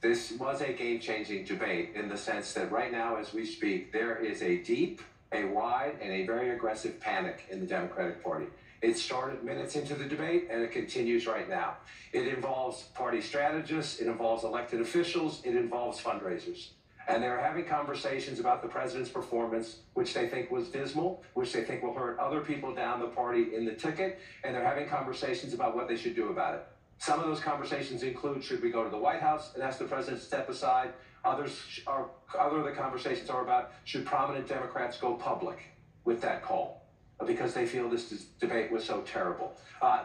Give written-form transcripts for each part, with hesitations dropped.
This was a game-changing debate in the sense that right now, as we speak, there is a deep, a wide, and a very aggressive panic in the Democratic Party. It started minutes into the debate, and it continues right now. It involves party strategists, it involves elected officials, it involves fundraisers. And they're having conversations about the president's performance, which they think was dismal, which they think will hurt other people down the party in the ticket, and they're having conversations about what they should do about it. Some of those conversations include, should we go to the White House and ask the president to step aside? Other of the conversations are about, should prominent Democrats go public with that call? Because they feel this debate was so terrible.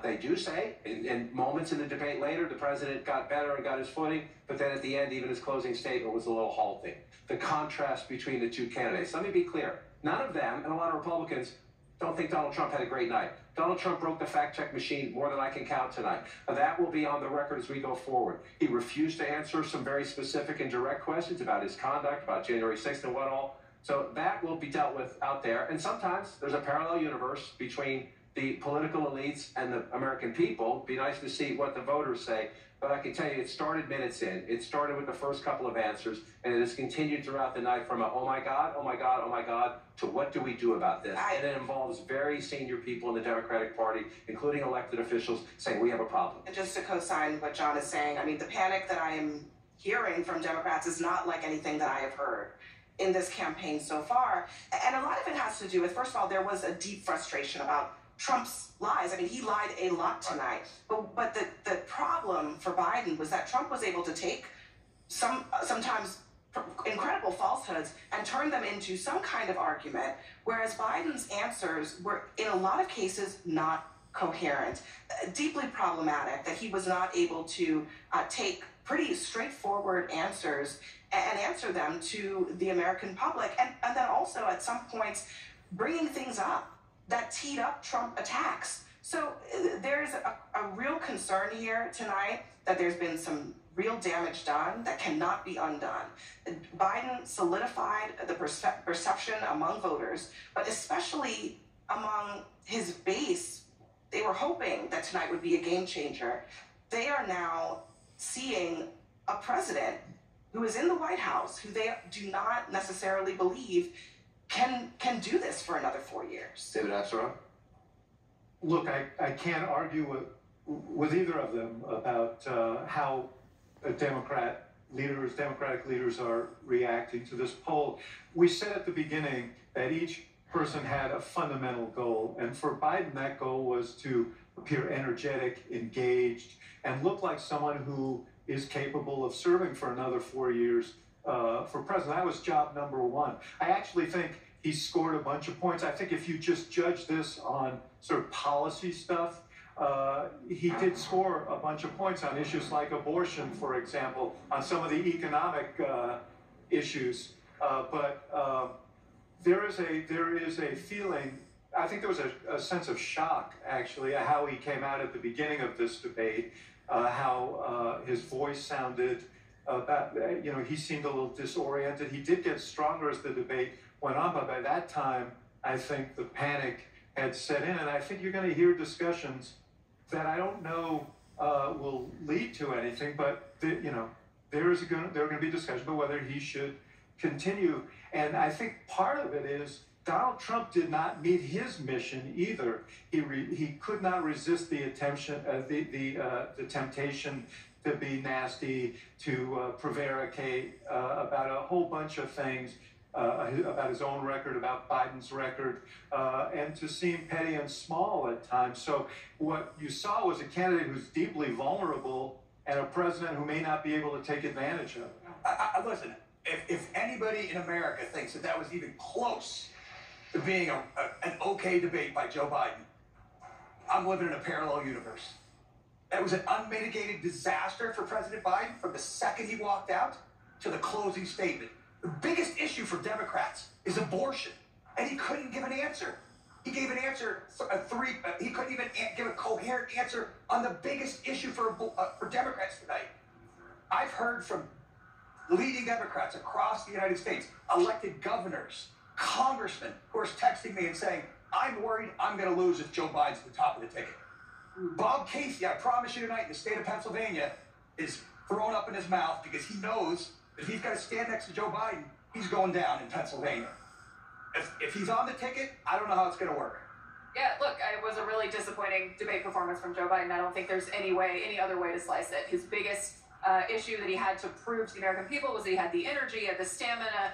They do say, in moments in the debate later, the president got better and got his footing, but then at the end, even his closing statement was a little halting. The contrast between the two candidates. Let me be clear. None of them, and a lot of Republicans, don't think Donald Trump had a great night. Donald Trump broke the fact-check machine more than I can count tonight. That will be on the record as we go forward. He refused to answer some very specific and direct questions about his conduct, about January 6th and what all. So that will be dealt with out there. And sometimes there's a parallel universe between the political elites and the American people. It'd be nice to see what the voters say. But I can tell you, it started minutes in. It started with the first couple of answers, and it has continued throughout the night from a, oh my God, oh my God, oh my God, to what do we do about this? And it involves very senior people in the Democratic Party, including elected officials, saying we have a problem. And just to co-sign what John is saying, I mean, the panic that I am hearing from Democrats is not like anything that I have heard in this campaign so far. And a lot of it has to do with, first of all, there was a deep frustration about Trump's lies. I mean, he lied a lot tonight. But the problem for Biden was that Trump was able to take sometimes incredible falsehoods and turn them into some kind of argument, whereas Biden's answers were, in a lot of cases, not coherent. Deeply problematic that he was not able to take pretty straightforward answers and answer them to the American public, and then also at some points bringing things up that teed up Trump attacks. So there's a real concern here tonight that there's been some real damage done that cannot be undone. Biden solidified the perception among voters, but especially among his base. They were hoping that tonight would be a game changer. They are now seeing a president who is in the White House, who they do not necessarily believe can do this for another 4 years. David Axelrod? Look, I can't argue with either of them about how Democratic leaders are reacting to this poll. We said at the beginning that each person had a fundamental goal, and for Biden, that goal was to appear energetic, engaged, and look like someone who is capable of serving for another 4 years for president. That was job number one. I actually think he scored a bunch of points. I think if you just judge this on sort of policy stuff, he did score a bunch of points on issues like abortion, for example, on some of the economic issues. But there is a feeling, I think there was a sense of shock, actually, at how he came out at the beginning of this debate, how his voice sounded, he seemed a little disoriented. He did get stronger as the debate went on, but by that time, I think the panic had set in, and I think you're going to hear discussions that I don't know will lead to anything, but there are going to be discussions about whether he should continue. And I think part of it is Donald Trump did not meet his mission either. He could not resist the the temptation to be nasty, to prevaricate about a whole bunch of things, about his own record, about Biden's record, and to seem petty and small at times. So what you saw was a candidate who's deeply vulnerable and a president who may not be able to take advantage of it. Listen, if anybody in America thinks that was even close to being an okay debate by Joe Biden, I'm living in a parallel universe. That was an unmitigated disaster for President Biden from the second he walked out to the closing statement. The biggest issue for Democrats is abortion, and he couldn't give an answer. He gave an answer, he couldn't even give a coherent answer on the biggest issue for Democrats tonight. I've heard from leading Democrats across the United States, elected governors, congressmen, who are texting me and saying, I'm worried I'm going to lose if Joe Biden's at the top of the ticket. Bob Casey, I promise you tonight, in the state of Pennsylvania, is thrown up in his mouth because he knows that if he's got to stand next to Joe Biden, he's going down in Pennsylvania. If he's on the ticket, I don't know how it's going to work. Yeah, look, it was a really disappointing debate performance from Joe Biden. I don't think there's any other way to slice it. His biggest issue that he had to prove to the American people was that he had the energy, he had the stamina,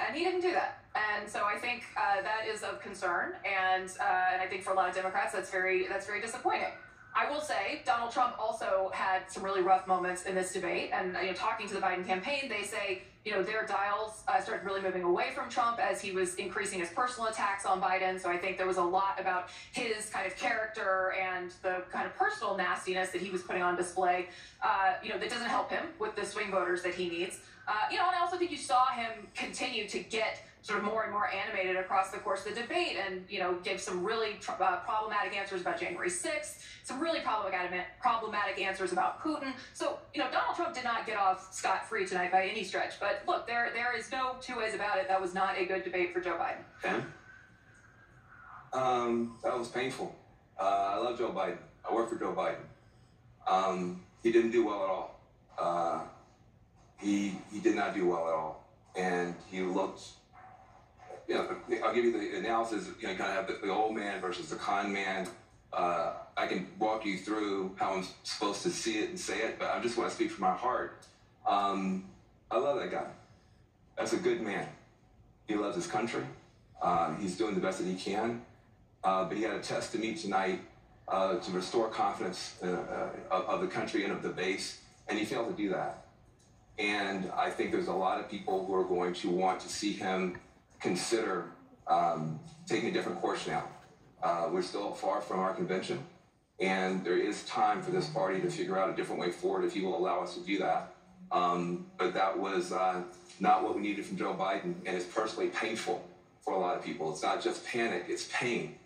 and he didn't do that. And so I think that is of concern, and I think for a lot of Democrats, that's very disappointing. I will say Donald Trump also had some really rough moments in this debate, and talking to the Biden campaign, they say their dials started really moving away from Trump as he was increasing his personal attacks on Biden. So I think there was a lot about his kind of character and the kind of personal nastiness that he was putting on display, that doesn't help him with the swing voters that he needs. And I also think you saw him continue to get sort of more and more animated across the course of the debate and, give some really problematic answers about January 6th, some really problematic answers about Putin. So, Donald Trump did not get off scot-free tonight by any stretch. But look, there is no two ways about it. That was not a good debate for Joe Biden. Ben? That was painful. I love Joe Biden. I work for Joe Biden. He didn't do well at all. He did not do well at all. And he looked... I'll give you the analysis. You kind of have the old man versus the con man. I can walk you through how I'm supposed to see it and say it, but I just want to speak from my heart. I love that guy. That's a good man. He loves his country. He's doing the best that he can. But he had a test to me tonight to restore confidence of the country and of the base, and he failed to do that. And I think there's a lot of people who are going to want to see him consider taking a different course now. We're still far from our convention, and there is time for this party to figure out a different way forward if he will allow us to do that. But that was not what we needed from Joe Biden, and it's personally painful for a lot of people. It's not just panic, it's pain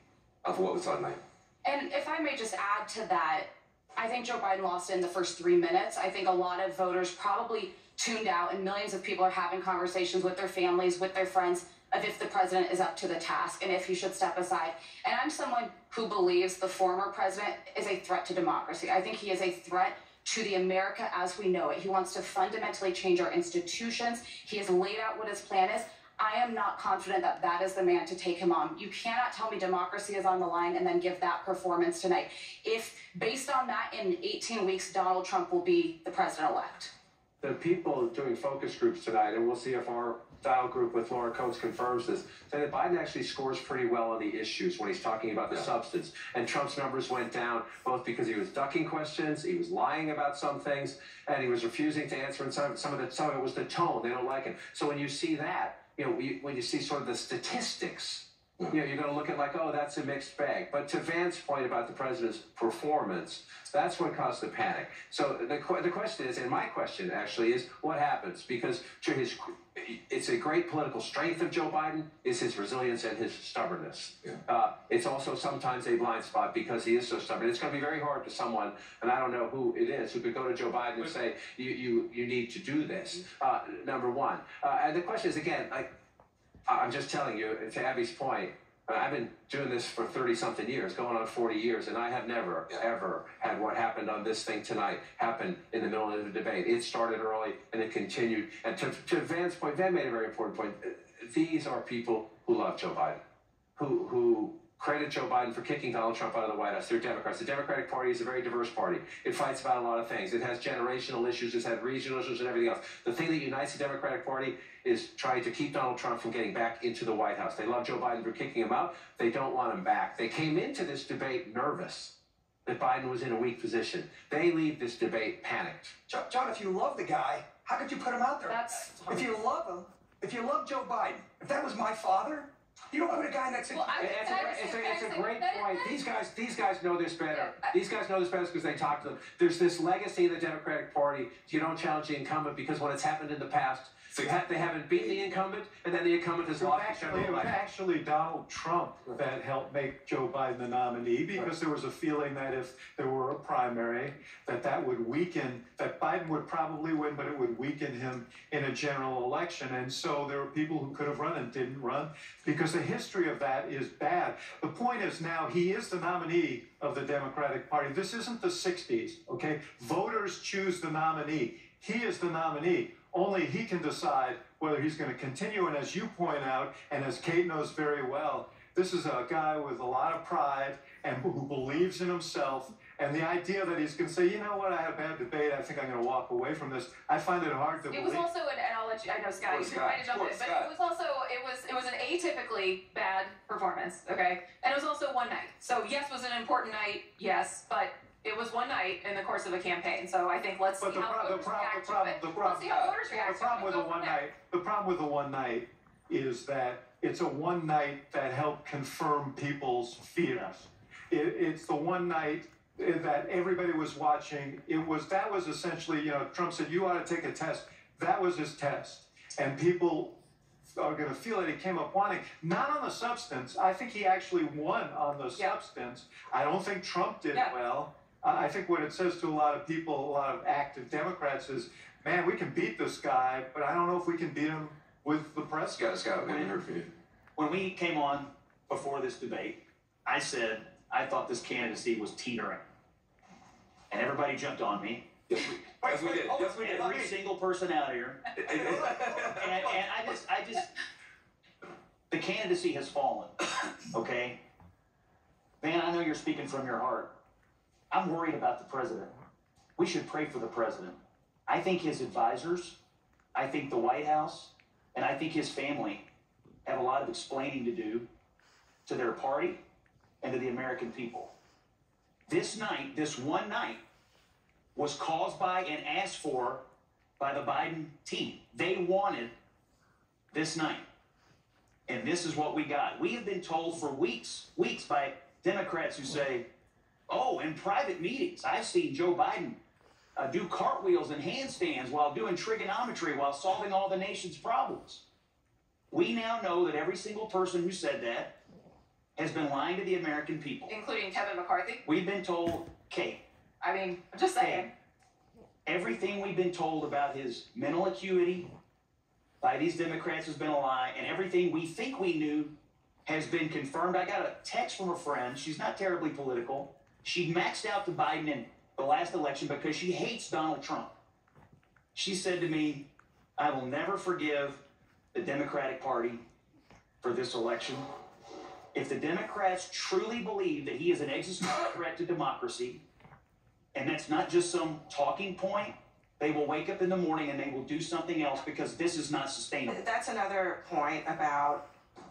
of what we saw tonight. And if I may just add to that, I think Joe Biden lost in the first 3 minutes. I think a lot of voters probably tuned out, and millions of people are having conversations with their families, with their friends, of if the president is up to the task and if he should step aside. And I'm someone who believes the former president is a threat to democracy. I think he is a threat to the America as we know it. He wants to fundamentally change our institutions. He has laid out what his plan is. I am not confident that that is the man to take him on. You cannot tell me democracy is on the line and then give that performance tonight. If, based on that, in 18 weeks, Donald Trump will be the president-elect. The people doing focus groups tonight, and we'll see if our dial group with Laura Coates confirms this, say that Biden actually scores pretty well on the issues when he's talking about the substance. And Trump's numbers went down both because he was ducking questions, he was lying about some things, and he was refusing to answer. And some of it was the tone. They don't like it. So when you see that, when you see sort of the statistics, you're going to look at like, oh, that's a mixed bag. But to Van's point about the president's performance, that's what caused the panic. So the question is, and my question actually is, what happens? Because it's a great political strength of Joe Biden is his resilience and his stubbornness. It's also sometimes a blind spot because he is so stubborn. It's going to be very hard to someone, and I don't know who it is, who could go to Joe Biden and say, you need to do this, number one. And the question is, again, I'm just telling you, to Abby's point, I've been doing this for 30-something years, going on 40 years, and I have never, ever had what happened on this thing tonight happen in the middle of the debate. It started early, and it continued. And to Van's point, Van made a very important point. These are people who love Joe Biden, who credit Joe Biden for kicking Donald Trump out of the White House. They're Democrats. The Democratic Party is a very diverse party. It fights about a lot of things. It has generational issues. It's had regional issues and everything else. The thing that unites the Democratic Party is trying to keep Donald Trump from getting back into the White House. They love Joe Biden for kicking him out. They don't want him back. They came into this debate nervous that Biden was in a weak position. They leave this debate panicked. John, if you love the guy, how could you put him out there? If you love him, if you love Joe Biden, if that was my father, you don't put a guy next to Well, it's a great point. These guys know this better. These guys know this better because they talk to them. There's this legacy of the Democratic Party. You don't challenge the incumbent because when it's happened in the past, they haven't beaten the incumbent, and then the incumbent has lost the general election. It was actually Donald Trump that helped make Joe Biden the nominee because there was a feeling that if there were a primary, that would weaken, that Biden would probably win, but it would weaken him in a general election. And so there were people who could have run and didn't run because because the history of that is bad. The point is now he is the nominee of the Democratic Party. This isn't the 60s, okay? Voters choose the nominee. He is the nominee. Only he can decide whether he's going to continue. And as you point out, and as Kate knows very well, this is a guy with a lot of pride and who believes in himself. And the idea that he's going to say, you know what, I had a bad debate, I think I'm going to walk away from this, I find it hard to believe. It was also and I'll let you, I know Scott, you might have jumped in, but it was also, it was an atypically bad performance, okay? And it was also one night. So yes, was it an important night? Yes, but it was one night in the course of a campaign. So I think let's see how voters react to it. Let's see how voters react to it. The problem with the one night is that it's a one night that helped confirm people's fears. It's the one night that everybody was watching. That was essentially, you know, Trump said, you ought to take a test. That was his test. And people are going to feel that he came up wanting, not on the substance. I think he actually won on the substance. I don't think Trump did well. I think what it says to a lot of people, a lot of active Democrats is, man, we can beat this guy, but I don't know if we can beat him with the press. Scott, we heard from you. When we came on before this debate, I said I thought this candidacy was teetering. And everybody jumped on me. Yes, we did. Yes, we did. Every single person out here. and I just, the candidacy has fallen, okay? Man, I know you're speaking from your heart. I'm worried about the president. We should pray for the president. I think his advisors, I think the White House, and I think his family have a lot of explaining to do to their party and to the American people. This night, this one night, was caused by and asked for by the Biden team. They wanted this night. And this is what we got. We have been told for weeks by Democrats who say, oh, in private meetings, I've seen Joe Biden do cartwheels and handstands while doing trigonometry while solving all the nation's problems. We now know that every single person who said that has been lying to the American people. Including Kevin McCarthy? We've been told, Kate. I mean, I'm just saying. Everything we've been told about his mental acuity by these Democrats has been a lie, and everything we think we knew has been confirmed. I got a text from a friend. She's not terribly political. She maxed out to Biden in the last election because she hates Donald Trump. She said to me, I will never forgive the Democratic Party for this election. If the Democrats truly believe that he is an existential threat to democracy, and that's not just some talking point, they will wake up in the morning and they will do something else because this is not sustainable. That's another point about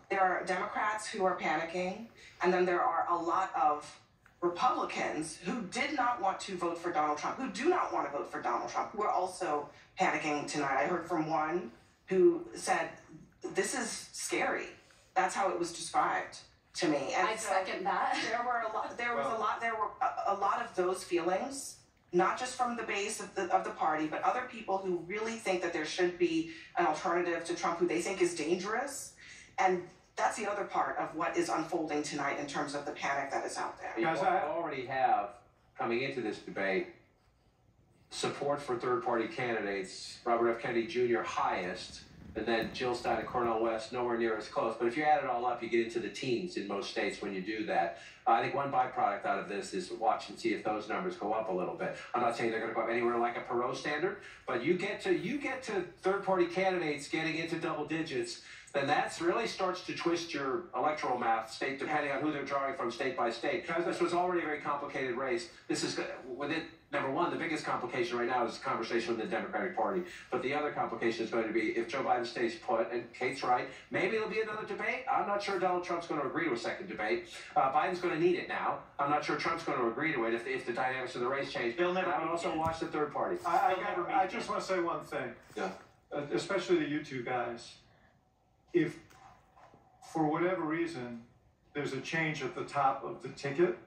there are Democrats who are panicking, and then there are a lot of Republicans who did not want to vote for Donald Trump, who do not want to vote for Donald Trump, who are also panicking tonight. I heard from one who said, this is scary. That's how it was described to me. And I'd second that. There were a lot of those feelings, not just from the base of the party, but other people who really think that there should be an alternative to Trump, who they think is dangerous. And that's the other part of what is unfolding tonight in terms of the panic that is out there. You already have, coming into this debate, support for third-party candidates. Robert F. Kennedy Jr. highest, and then Jill Stein and Cornel West nowhere near as close. But if you add it all up, you get into the teens in most states when you do that. I think one byproduct out of this is watch and see if those numbers go up a little bit. I'm not saying they're going to go up anywhere like a Perot standard, but you get to third-party candidates getting into double digits, then that really starts to twist your electoral math, state depending on who they're drawing from state by state. This was already a very complicated race. This is with it. Number one, the biggest complication right now is the conversation with the Democratic Party. But the other complication is going to be if Joe Biden stays put, and Kate's right, maybe there'll be another debate. I'm not sure Donald Trump's going to agree to a second debate. Biden's going to need it now. I'm not sure Trump's going to agree to it if the dynamics of the race change. They'll never. I would also watch the third party. I just want to say one thing. Yeah. Especially to you two guys. If, for whatever reason, there's a change at the top of the ticket,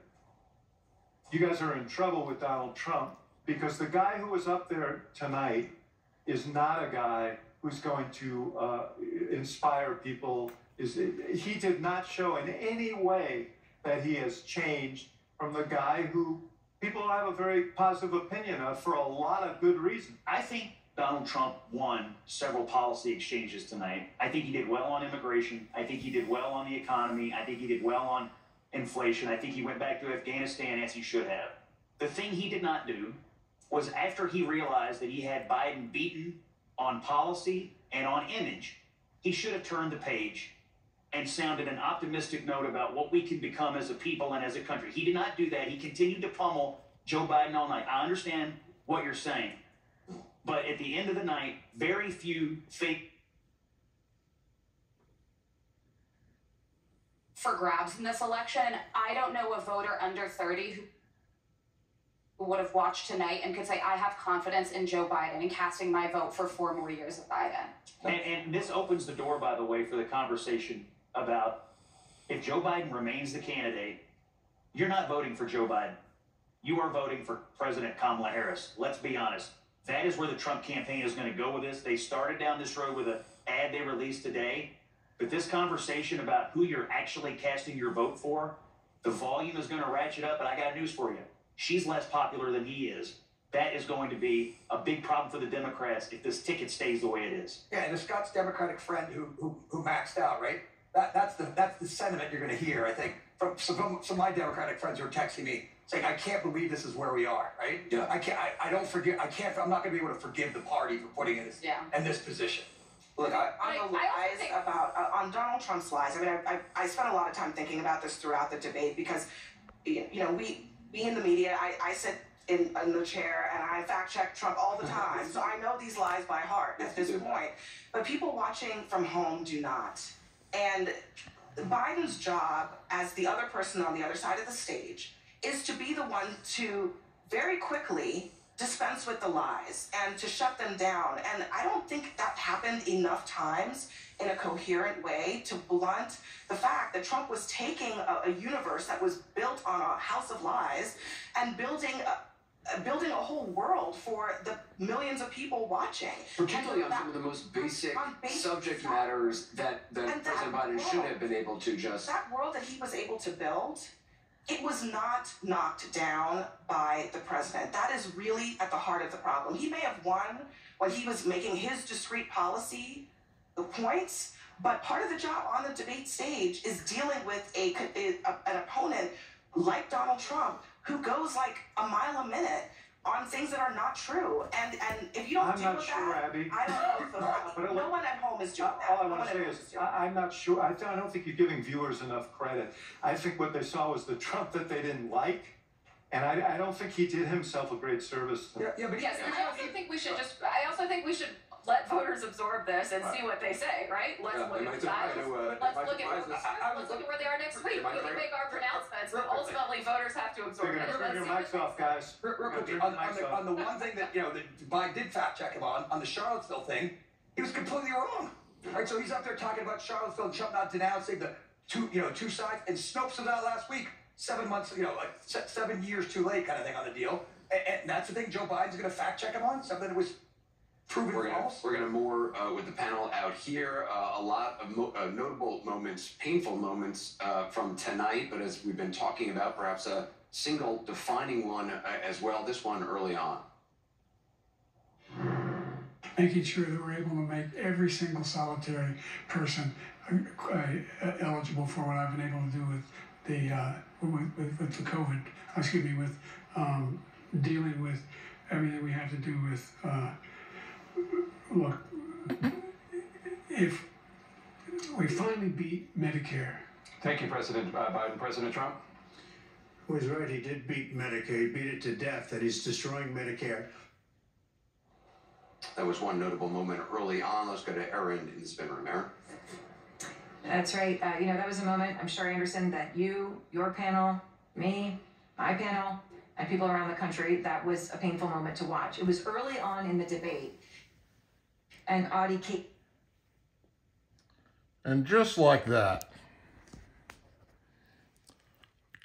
you guys are in trouble with Donald Trump, because the guy who was up there tonight is not a guy who's going to inspire people. He did not show in any way that he has changed from the guy who people have a very positive opinion of for a lot of good reasons. I think Donald Trump won several policy exchanges tonight. I think he did well on immigration. I think he did well on the economy. I think he did well on inflation. I think he went back to Afghanistan as he should have. The thing he did not do was, after he realized that he had Biden beaten on policy and on image, he should have turned the page and sounded an optimistic note about what we can become as a people and as a country. He did not do that. He continued to pummel Joe Biden all night. I understand what you're saying, but at the end of the night, very few fake for grabs in this election. I don't know a voter under 30 who would have watched tonight and could say, I have confidence in Joe Biden and casting my vote for 4 more years of Biden. And this opens the door, by the way, for the conversation about, if Joe Biden remains the candidate, you're not voting for Joe Biden. You are voting for President Kamala Harris. Let's be honest. That is where the Trump campaign is going to go with this. They started down this road with an ad they released today. But this conversation about who you're actually casting your vote for, the volume is going to ratchet up. And I got news for you. She's less popular than he is. That is going to be a big problem for the Democrats if this ticket stays the way it is. Yeah, and the Scott's Democratic friend who maxed out, right? That's the sentiment you're going to hear, I think, from some of my Democratic friends who are texting me saying, I can't believe this is where we are, right? Yeah. I don't forgive. I'm not going to be able to forgive the party for putting it in this position. Look, on the lies about on Donald Trump's lies. I mean, I spent a lot of time thinking about this throughout the debate because, we in the media, I sit in the chair and I fact check Trump all the time, so I know these lies by heart at this point. But people watching from home do not. And Biden's job as the other person on the other side of the stage is to be the one to very quickly dispense with the lies and to shut them down. And I don't think that happened enough times in a coherent way to blunt the fact that Trump was taking a universe that was built on a house of lies and building a whole world for the millions of people watching. Particularly on some of the most basic subject matters that President Biden should have been able to just... That world that he was able to build, it was not knocked down by the president. That is really at the heart of the problem. He may have won when he was making his discrete policy the points, but part of the job on the debate stage is dealing with an opponent like Donald Trump who goes like a mile a minute on things that are not true. And if you don't deal with that, Abby. I don't know if no one at home is doing that. All I want to say is, I'm not sure. I don't think you're giving viewers enough credit. I think what they saw was the Trump that they didn't like, and I don't think he did himself a great service. But yes, and I also think we should let voters absorb this and see what they say, right? Let's look at the sides. Let's look at where they are next week. We can make our pronouncements, but ultimately voters have to absorb it. Turn your mics off, guys. Real quickly, on the one thing that that Biden did fact check him on the Charlottesville thing, he was completely wrong. Right, so he's up there talking about Charlottesville and Trump not denouncing the two sides, and Snopes was out last week, 7 months, like 7 years too late kind of thing on the deal, and that's the thing Joe Biden's going to fact check him on, something that was proven false. We're gonna more with the panel out here. A lot of notable moments, painful moments from tonight, but as we've been talking about, perhaps a single defining one as well. This one early on. Making sure that we're able to make every single solitary person eligible for what I've been able to do with the with the COVID. With dealing with everything we have to do with. Look, if we finally beat Medicare. Thank you, President Biden. President Trump? Well, he's right. He did beat Medicare. He beat it to death, that he's destroying Medicare. That was one notable moment early on. Let's go to Erin in the spin room. Erin? That's right. That was a moment, I'm sure, Anderson, that you, your panel, me, my panel, and people around the country, that was a painful moment to watch. It was early on in the debate. And Audie Kate. And just like that,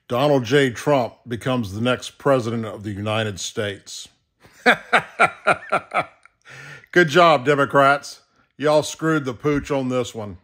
Donald J. Trump becomes the next president of the United States. Good job, Democrats. Y'all screwed the pooch on this one.